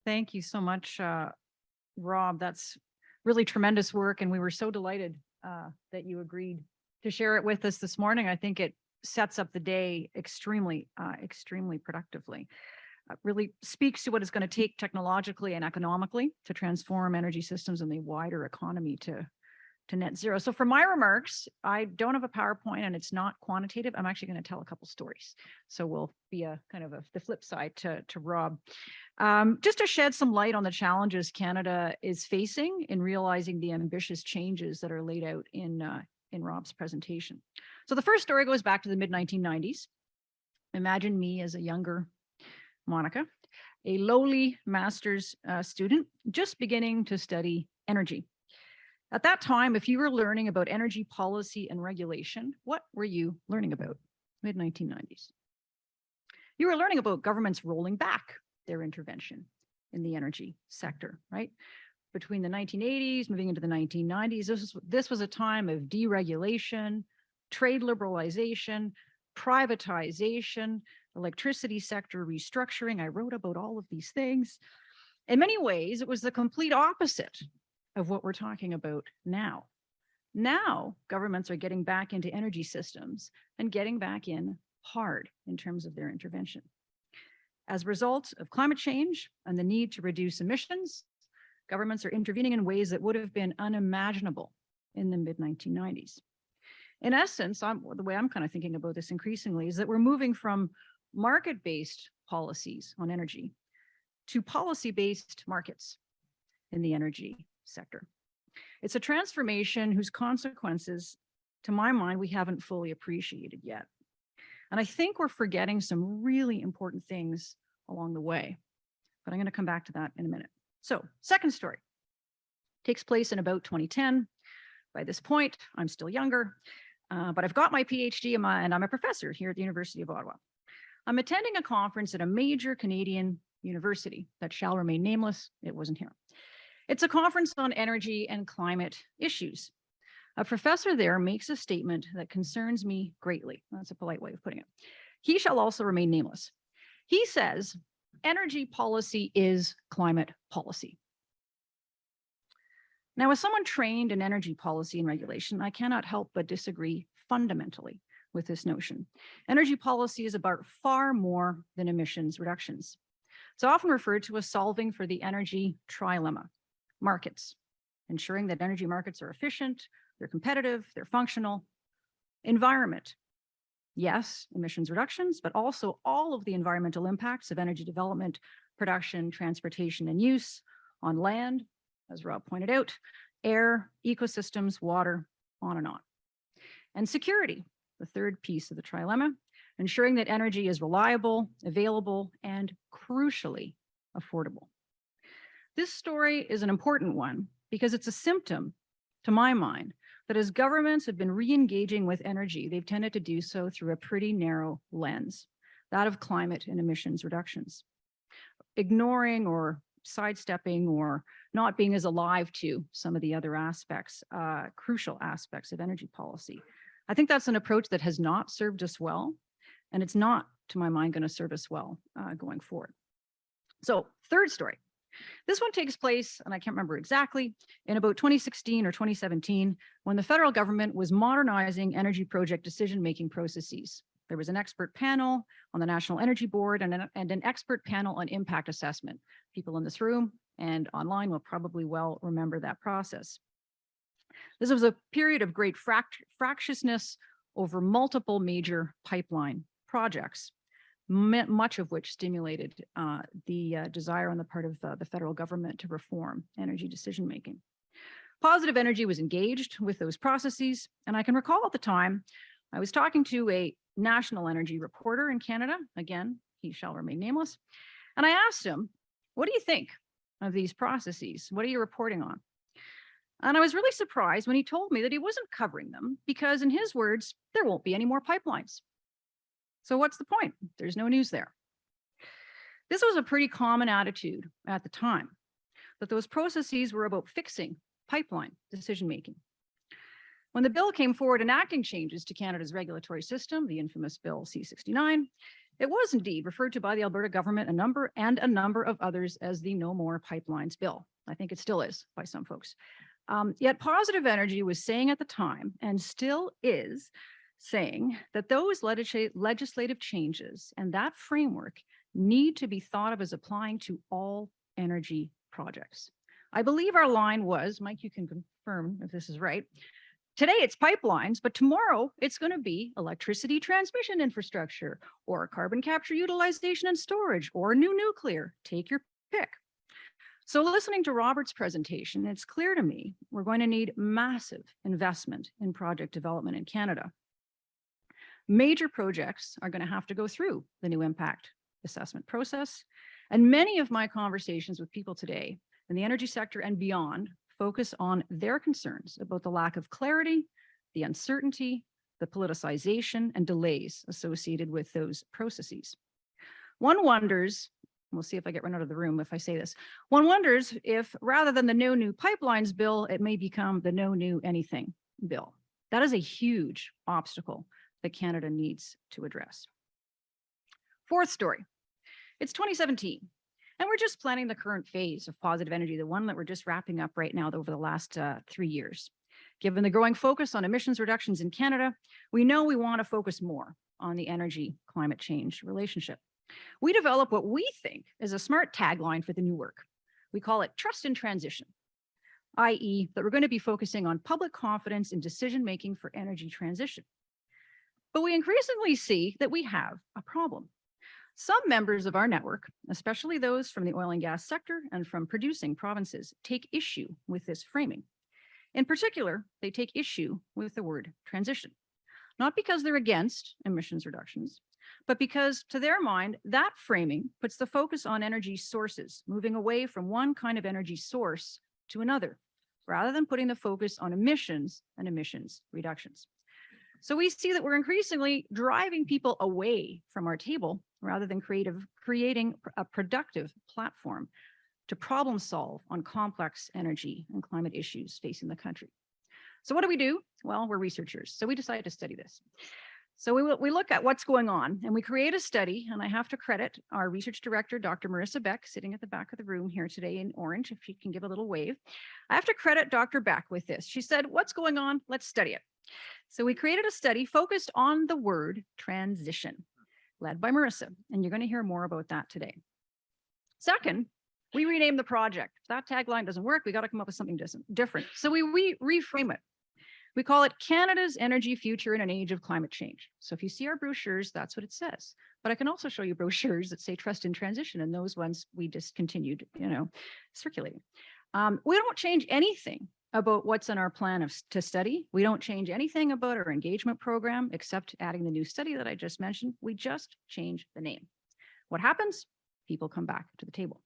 Thank you so much, Rob. That's really tremendous work, and we were so delighted that you agreed to share it with us this morning. I think it sets up the day extremely productively. Really speaks to what it's going to take technologically and economically to transform energy systems and the wider economy to net zero. So for my remarks, I don't have a PowerPoint and it's not quantitative. I'm actually going to tell a couple stories. So we'll be a kind of the flip side to Rob. Just to shed some light on the challenges Canada is facing in realizing the ambitious changes that are laid out in Rob's presentation. So the first story goes back to the mid-1990s. Imagine me as a younger Monica, a lowly master's student, just beginning to study energy. At that time, if you were learning about energy policy and regulation, what were you learning about? Mid-1990s. You were learning about governments rolling back their intervention in the energy sector, right? Between the 1980s, moving into the 1990s, this was a time of deregulation, trade liberalization, privatization, electricity sector restructuring. I wrote about all of these things. In many ways, it was the complete opposite of what we're talking about now. Now, governments are getting back into energy systems and getting back in hard in terms of their intervention. As a result of climate change and the need to reduce emissions, governments are intervening in ways that would have been unimaginable in the mid-1990s. In essence, the way I'm kind of thinking about this increasingly is that we're moving from market-based policies on energy to policy-based markets in the energy sector. It's a transformation whose consequences, to my mind, we haven't fully appreciated yet. And I think we're forgetting some really important things along the way, but I'm going to come back to that in a minute. So, second story takes place in about 2010. By this point, I'm still younger, but I've got my PhD and I'm a professor here at the University of Ottawa. I'm attending a conference at a major Canadian university that shall remain nameless. It wasn't here. It's a conference on energy and climate issues. A professor there makes a statement that concerns me greatly. That's a polite way of putting it. He shall also remain nameless. He says, energy policy is climate policy. Now, as someone trained in energy policy and regulation, I cannot help but disagree fundamentally with this notion. Energy policy is about far more than emissions reductions. It's often referred to as solving for the energy trilemma: markets, ensuring that energy markets are efficient, they're competitive, they're functional. Environment, yes, emissions reductions, but also all of the environmental impacts of energy development, production, transportation, and use on land, as Rob pointed out, air, ecosystems, water, on and on. And security, the third piece of the trilemma, ensuring that energy is reliable, available, and crucially affordable. This story is an important one because it's a symptom, to my mind, that as governments have been re-engaging with energy, they've tended to do so through a pretty narrow lens, that of climate and emissions reductions, ignoring or sidestepping or not being as alive to some of the other aspects, crucial aspects of energy policy. I think that's an approach that has not served us well, and it's not, to my mind, going to serve us well going forward. So, third story. This one takes place, and I can't remember exactly, in about 2016 or 2017, when the federal government was modernizing energy project decision-making processes. There was an expert panel on the National Energy Board and an expert panel on impact assessment. People in this room and online will probably well remember that process. This was a period of great fractiousness over multiple major pipeline projects, much of which stimulated the desire on the part of the federal government to reform energy decision-making. Positive Energy was engaged with those processes, and I can recall at the time, I was talking to a national energy reporter in Canada, again, he shall remain nameless, and I asked him, what do you think of these processes? What are you reporting on? And I was really surprised when he told me that he wasn't covering them because, in his words, there won't be any more pipelines. So what's the point? There's no news there. This was a pretty common attitude at the time, that those processes were about fixing pipeline decision-making. When the bill came forward enacting changes to Canada's regulatory system, the infamous Bill C-69, It was indeed referred to by the Alberta government a number of others as the No More Pipelines Bill. I think it still is by some folks. Yet Positive Energy was saying at the time, and still is saying, that those legislative changes and that framework need to be thought of as applying to all energy projects. I believe our line was, Mike, you can confirm if this is right. Today it's pipelines, but tomorrow it's going to be electricity transmission infrastructure or carbon capture utilization and storage or new nuclear. Take your pick. So listening to Robert's presentation, it's clear to me we're going to need massive investment in project development in Canada. Major projects are going to have to go through the new impact assessment process. And many of my conversations with people today in the energy sector and beyond focus on their concerns about the lack of clarity, the uncertainty, the politicization, and delays associated with those processes. One wonders, we'll see if I get run out of the room if I say this, one wonders if rather than the No New Pipelines Bill, it may become the No New Anything Bill. That is a huge obstacle that Canada needs to address. Fourth story, it's 2017. And we're just planning the current phase of Positive Energy, the one that we're just wrapping up right now over the last 3 years. Given the growing focus on emissions reductions in Canada, we know we want to focus more on the energy climate change relationship. We develop what we think is a smart tagline for the new work. We call it Trust in Transition, i.e. that we're going to be focusing on public confidence in decision-making for energy transition. But we increasingly see that we have a problem. Some members of our network, especially those from the oil and gas sector and from producing provinces, take issue with this framing. In particular, they take issue with the word transition, not because they're against emissions reductions, but because to their mind, that framing puts the focus on energy sources, moving away from one kind of energy source to another, rather than putting the focus on emissions and emissions reductions. So we see that we're increasingly driving people away from our table rather than creating a productive platform to problem solve on complex energy and climate issues facing the country. So what do? Well, we're researchers, so we decided to study this. So we look at what's going on and we create a study, and I have to credit our research director, Dr. Marissa Beck, sitting at the back of the room here today in orange, if she can give a little wave. I have to credit Dr. Beck with this. She said, what's going on? Let's study it. So we created a study focused on the word transition, led by Marissa, and you're going to hear more about that today. Second, we renamed the project. If that tagline doesn't work, we got to come up with something different. So we reframe it. We call it Canada's Energy Future in an Age of Climate Change. So if you see our brochures, that's what it says. But I can also show you brochures that say Trust in Transition, and those ones we discontinued, circulating. We don't change anything about what's in our plan to study. We don't change anything about our engagement program, except adding the new study that I just mentioned. We just change the name. What happens? People come back to the table.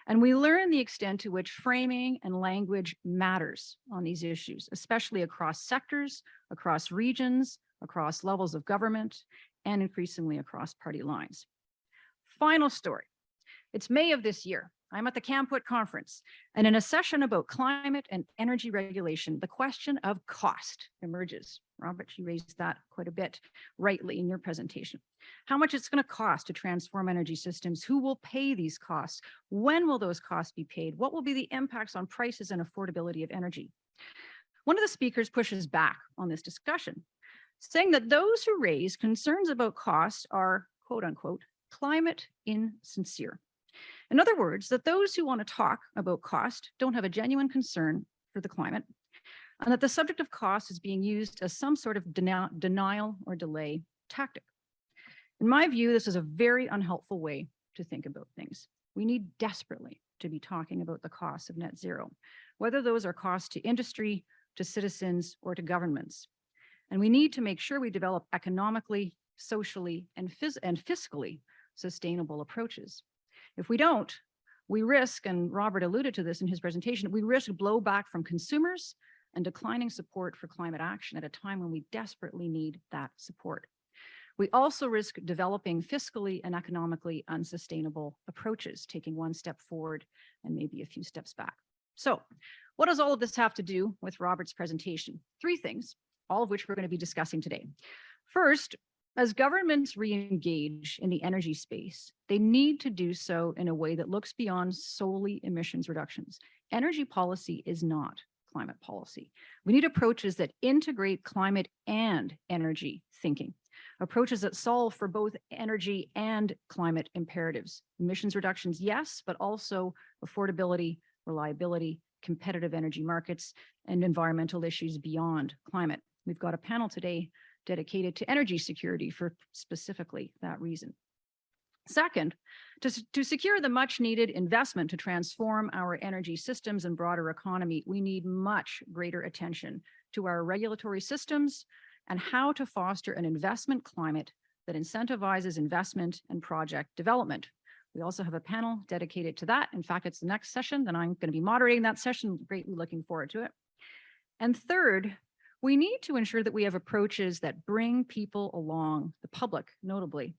And we learn the extent to which framing and language matters on these issues, especially across sectors, across regions, across levels of government, and increasingly across party lines. Final story. It's May of this year. I'm at the Campwood conference, and in a session about climate and energy regulation, the question of cost emerges. Robert, you raised that quite a bit rightly in your presentation. How much it's going to cost to transform energy systems? Who will pay these costs? When will those costs be paid? What will be the impacts on prices and affordability of energy? One of the speakers pushes back on this discussion, saying that those who raise concerns about cost are, quote unquote, climate insincere. In other words, that those who want to talk about cost don't have a genuine concern for the climate, and that the subject of cost is being used as some sort of denial or delay tactic. In my view, this is a very unhelpful way to think about things. We need desperately to be talking about the costs of net zero, whether those are costs to industry, to citizens, or to governments. And we need to make sure we develop economically, socially, and fiscally sustainable approaches. If we don't, we risk, and Robert alluded to this in his presentation, we risk blowback from consumers and declining support for climate action at a time when we desperately need that support. We also risk developing fiscally and economically unsustainable approaches, taking one step forward and maybe a few steps back. So what does all of this have to do with Robert's presentation? 3 things, all of which we're going to be discussing today. First, As governments re-engage in the energy space, they need to do so in a way that looks beyond solely emissions reductions. Energy policy is not climate policy. We need approaches that integrate climate and energy thinking, approaches that solve for both energy and climate imperatives. Emissions reductions, yes, but also affordability, reliability, competitive energy markets, and environmental issues beyond climate. We've got a panel today dedicated to energy security for specifically that reason. Second, to secure the much needed investment to transform our energy systems and broader economy, we need much greater attention to our regulatory systems and how to foster an investment climate that incentivizes investment and project development. We also have a panel dedicated to that. In fact, it's the next session, then I'm going to be moderating that session. Greatly looking forward to it. And third, we need to ensure that we have approaches that bring people along, the public notably,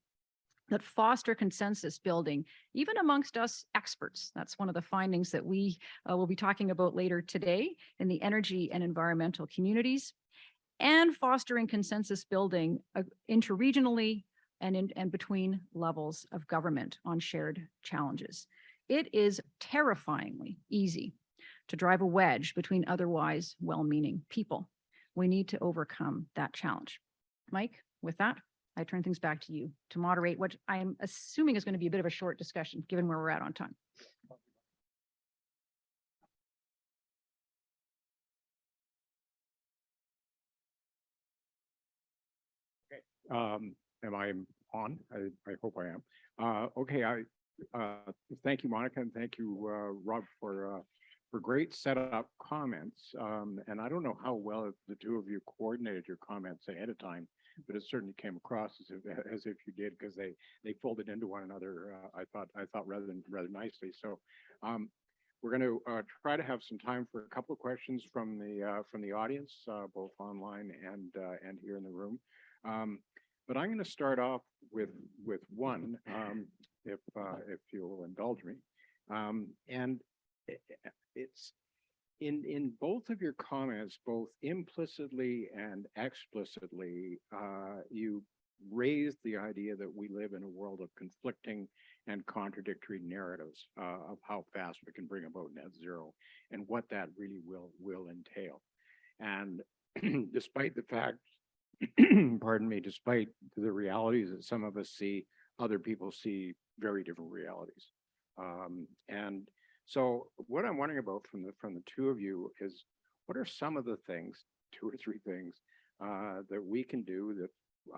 that foster consensus building, even amongst us experts. That's one of the findings that we will be talking about later today in the energy and environmental communities, and fostering consensus building interregionally and between levels of government on shared challenges. It is terrifyingly easy to drive a wedge between otherwise well-meaning people. We need to overcome that challenge. Mike, with that, I turn things back to you to moderate what I am assuming is going to be a bit of a short discussion, given where we're at on time. Okay. Am I on? I hope I am. Okay. Thank you, Monica, and thank you, Rob, for great setup comments. And I don't know how well the two of you coordinated your comments ahead of time, but it certainly came across as if you did, because they folded into one another. I thought rather nicely. So we're going to try to have some time for a couple of questions from the audience, both online and here in the room. But I'm going to start off with one, if you'll indulge me, and it's in both of your comments, both implicitly and explicitly, you raised the idea that we live in a world of conflicting and contradictory narratives of how fast we can bring about net zero and what that really will entail. And despite the fact, pardon me, despite the realities that some of us see, other people see very different realities. And so what I'm wondering about from the two of you is, what are some of the things, two or three things, that we can do, that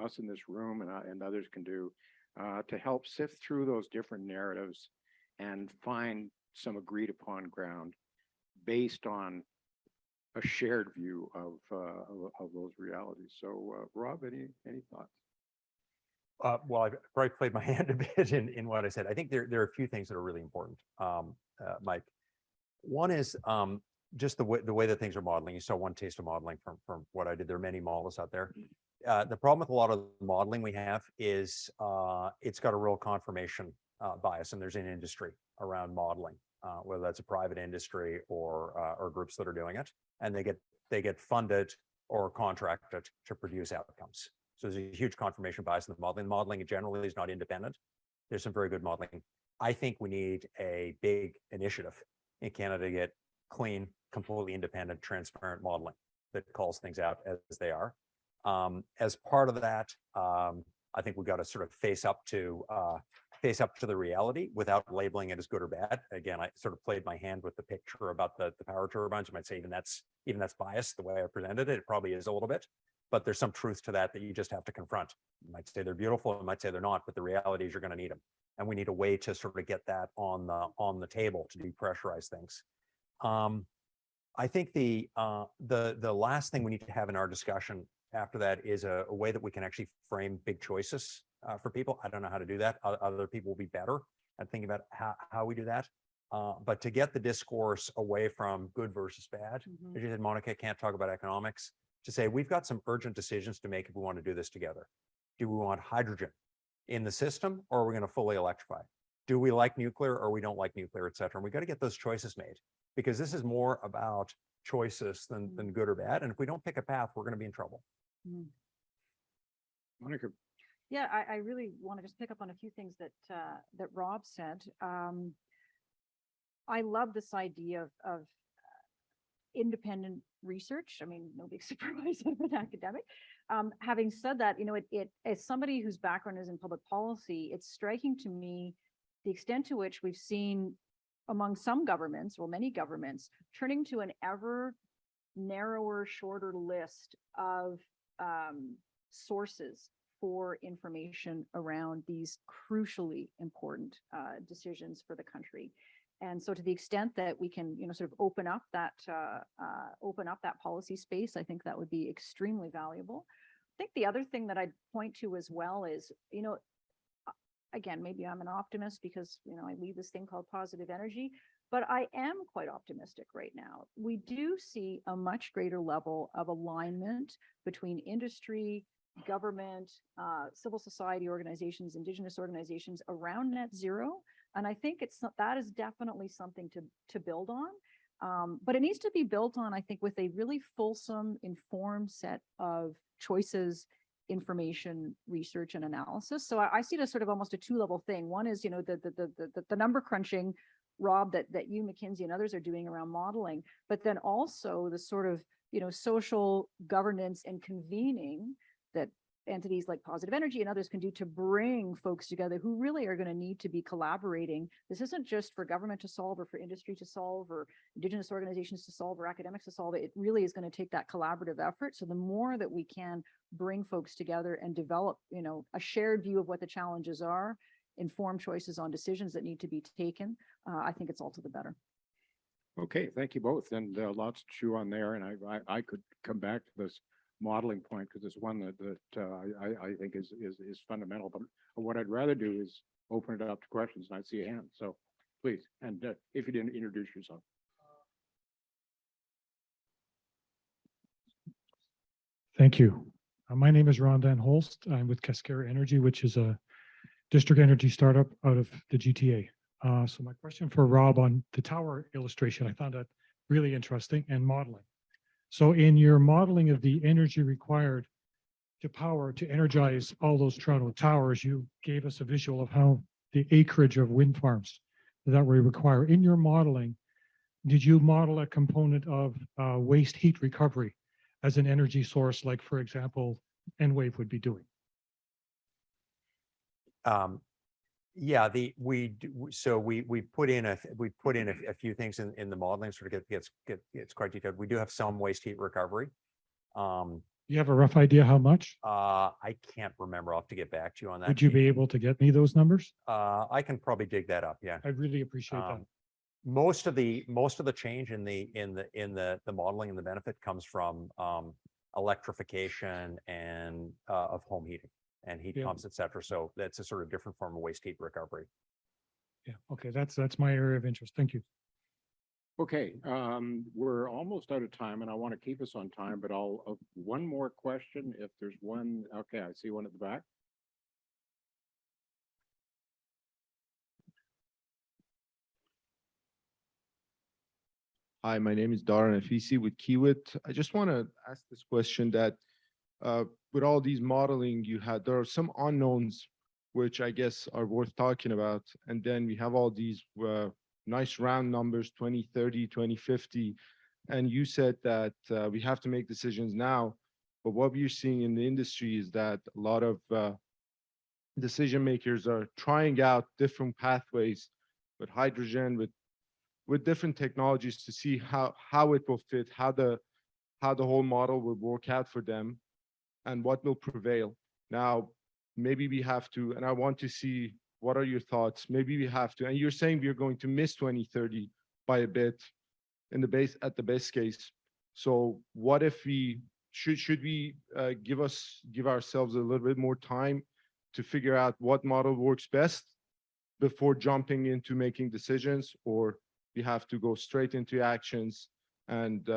us in this room and others can do, to help sift through those different narratives and find some agreed upon ground based on a shared view of those realities. So, Rob, any thoughts? Well, I've probably played my hand a bit in what I said. I think there are a few things that are really important, Mike. One is just the way that things are modeling. You saw one taste of modeling from what I did. There are many models out there. The problem with a lot of the modeling we have is it's got a real confirmation bias, and there's an industry around modeling, whether that's a private industry or groups that are doing it, and they get funded or contracted to produce outcomes. So there's a huge confirmation bias in the modeling. Modeling generally is not independent. There's some very good modeling. I think we need a big initiative in Canada to get clean, completely independent, transparent modeling that calls things out as they are. As part of that, I think we've got to sort of face up to the reality without labeling it as good or bad. Again, I sort of played my hand with the picture about the power turbines. You might say even that's biased the way I presented it. It probably is a little bit, but there's some truth to that you just have to confront. You might say they're beautiful, you might say they're not, but the reality is you're going to need them, and we need a way to sort of get that on the table to depressurize things. I think the last thing we need to have in our discussion after that is a way that we can actually frame big choices for people. I don't know how to do that. Other people will be better at thinking about how we do that. But to get the discourse away from good versus bad, as you said, Monica, can't talk about economics, to say we've got some urgent decisions to make if we want to do this together. Do we want hydrogen in the system, or are we going to fully electrify? Do we like nuclear, or we don't like nuclear, et cetera? And we got to get those choices made, because this is more about choices than good or bad. And if we don't pick a path, we're going to be in trouble. Monica. Yeah, I really want to just pick up on a few things that that Rob said. I love this idea of independent research. I mean, no big surprise, I'm an academic. Having said that, you know, it as somebody whose background is in public policy, it's striking to me the extent to which we've seen among some governments, well, many governments, turning to an ever narrower, shorter list of sources for information around these crucially important decisions for the country. And so to the extent that we can, you know, sort of open up that policy space, I think that would be extremely valuable. I think the other thing that I'd point to as well is, you know, again, maybe I'm an optimist because, you know, I lead this thing called Positive Energy, but I am quite optimistic right now. We do see a much greater level of alignment between industry, government, civil society organizations, Indigenous organizations around net zero. And I think that is definitely something to build on. But it needs to be built on, I think, with a really fulsome, informed set of choices, information, research, and analysis. So I see it as sort of almost a two-level thing. One is, you know, the number crunching, Rob, that you, McKinsey, and others are doing around modeling, but then also the sort of, you know, social governance and convening that entities like Positive Energy and others can do to bring folks together who really are going to need to be collaborating. This isn't just for government to solve or for industry to solve or Indigenous organizations to solve or academics to solve it. It really is going to take that collaborative effort. So the more that we can bring folks together and develop, you know, a shared view of what the challenges are, informed choices on decisions that need to be taken, I think it's all to the better. Okay, thank you both, and lots to chew on there. And I could come back to this modeling point because it's one that I think is fundamental. But what I'd rather do is open it up to questions, and I see a hand. So please, and if you didn't introduce yourself. Thank you. My name is Ron Van Holst. I'm with Cascara Energy, which is a district energy startup out of the GTA. So my question for Rob on the tower illustration, I found that really interesting, and modeling. So in your modeling of the energy required to energize all those Toronto towers, you gave us a visual of how the acreage of wind farms that we require. In your modeling, did you model a component of waste heat recovery as an energy source, like, for example, Enwave would be doing? Yeah, we put in a few things in the modeling, sort of gets quite detailed. We do have some waste heat recovery. You have a rough idea how much? I can't remember. I'll have to get back to you on that. Would you be able to get me those numbers? I can probably dig that up. Yeah. I really appreciate that. Most of the change in the modeling and the benefit comes from electrification and of home heating and heat pumps, et cetera. So that's a sort of different form of waste heat recovery. Yeah. Okay. That's my area of interest. Thank you. Okay, we're almost out of time, and I want to keep us on time, but I'll one more question if there's one. Okay, I see one at the back. Hi, my name is Dara Nafisi with Kiewit. I just want to ask this question that with all these modeling there are some unknowns which I guess are worth talking about. And then we have all these nice round numbers, 2030, 2050. And you said that we have to make decisions now. But what we're seeing in the industry is that a lot of decision makers are trying out different pathways with hydrogen, with different technologies to see how it will fit, how the whole model will work out for them and what will prevail. Now, maybe we have to, and I want to see, what are your thoughts? Maybe we have to, and you're saying we're going to miss 2030 by a bit in at the best case. So what if we, should we give ourselves a little bit more time to figure out what model works best before jumping into making decisions, or we have to go straight into actions and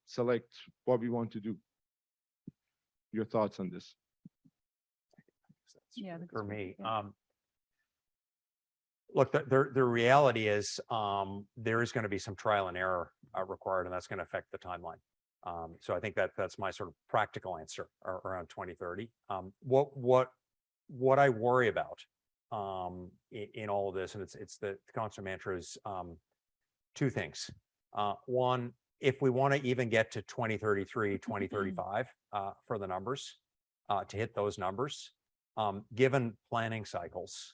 select what we want to do? Your thoughts on this? Yeah, For me, look, the reality is there is going to be some trial and error required, and that's going to affect the timeline. So I think that's my sort of practical answer around 2030. What what I worry about in all of this, and it's the constant mantra is two things. One, if we want to even get to 2033, 2035 for the numbers, to hit those numbers, given planning cycles,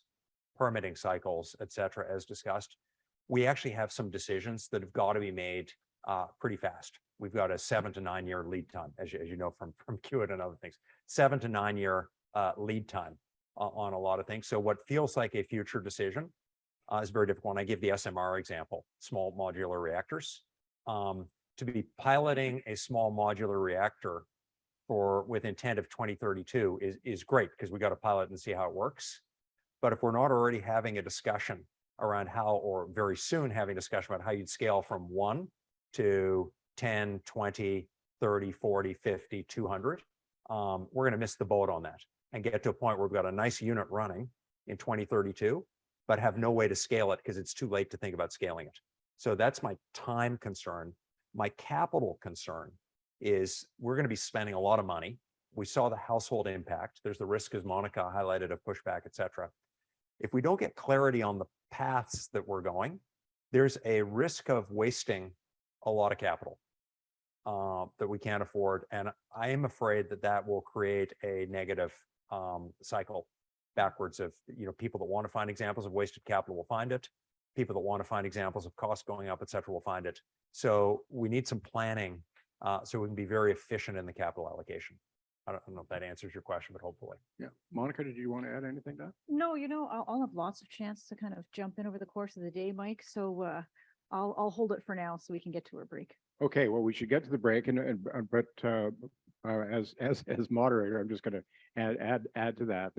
permitting cycles, et cetera, as discussed, we actually have some decisions that have got to be made pretty fast. We've got a 7 to 9 year lead time, as you know, from Kiewit and other things, 7 to 9 year lead time on a lot of things. So what feels like a future decision is very difficult. And I give the SMR example, small modular reactors. To be piloting a small modular reactor with intent of 2032 is great, because we got to pilot and see how it works. But if we're not already having a discussion around how, or very soon having a discussion about how you'd scale from 1 to 10, 20, 30, 40, 50, 200, we're going to miss the boat on that and get to a point where we've got a nice unit running in 2032, but have no way to scale it because it's too late to think about scaling it. So that's my time concern. My capital concern is we're going to be spending a lot of money. We saw the household impact. There's the risk, as Monica highlighted, of pushback, et cetera. If we don't get clarity on the paths that we're going, there's a risk of wasting a lot of capital that we can't afford. And I am afraid that that will create a negative cycle backwards of, people that want to find examples of wasted capital will find it. People that want to find examples of costs going up, et cetera, will find it. So we need some planning so we can be very efficient in the capital allocation. I don't know if that answers your question, but hopefully. Yeah. Monica, did you want to add anything to that? No, I'll have lots of chance to kind of jump in over the course of the day, Mike. So I'll hold it for now so we can get to our break. Okay, well, we should get to the break, but as moderator, I'm just going to add to that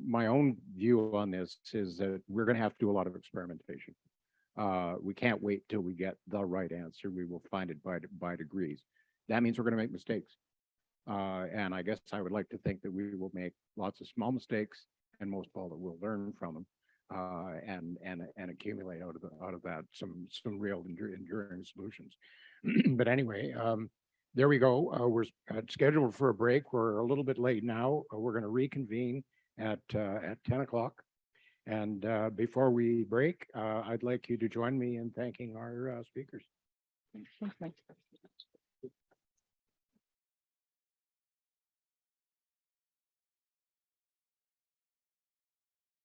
my own view on this is that we're going to have to do a lot of experimentation. We can't wait till we get the right answer. We will find it by degrees. That means we're going to make mistakes. And I guess I would like to think that we will make lots of small mistakes, and most of all that we'll learn from them and accumulate out of that some real enduring solutions. But anyway, there we go. We're scheduled for a break. We're a little bit late now. We're going to reconvene at 10 o'clock. And before we break, I'd like you to join me in thanking our speakers. Thanks, Mike.